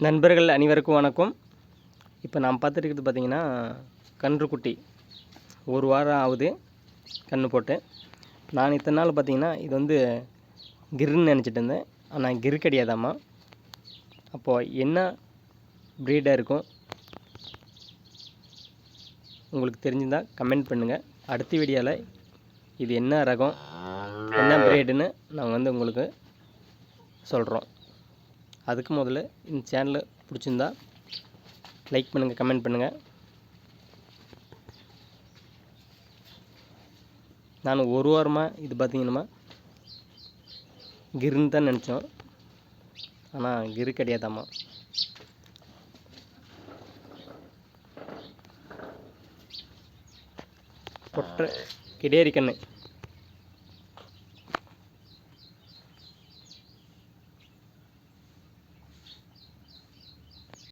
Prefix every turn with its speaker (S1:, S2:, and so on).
S1: நண்பர்கள் அனைவருக்கும் வணக்கம். இப்போ நான் பார்த்துருக்கிறது பார்த்திங்கன்னா கன்றுக்குட்டி. ஒரு வாரம் ஆகுது கன்று போட்டு. நான் இத்தனை நாள் பார்த்திங்கன்னா இது வந்து கிர்ன்னு நினச்சிட்டு இருந்தேன். ஆனால் கிர் கிடையாதாம்மா. அப்போது என்ன ப்ரீடாக இருக்கும் உங்களுக்கு தெரிஞ்சிருந்தால் கமெண்ட் பண்ணுங்கள். அடுத்த வீடியோவில் இது என்ன ரகம் என்ன ப்ரீடுன்னு நாங்கள் வந்து உங்களுக்கு சொல்கிறோம். அதுக்கு முதல்ல இந்த சேனலை பிடிச்சிருந்தா லைக் பண்ணுங்கள், கமெண்ட் பண்ணுங்கள். நான் ஒரு வாரமாக இது பார்த்திங்கன்னா கிர்ன்னு தான் நினச்சோம். ஆனால் கிர் கிடையாதாம்மா. பொட்டை கிடேரி கன்று.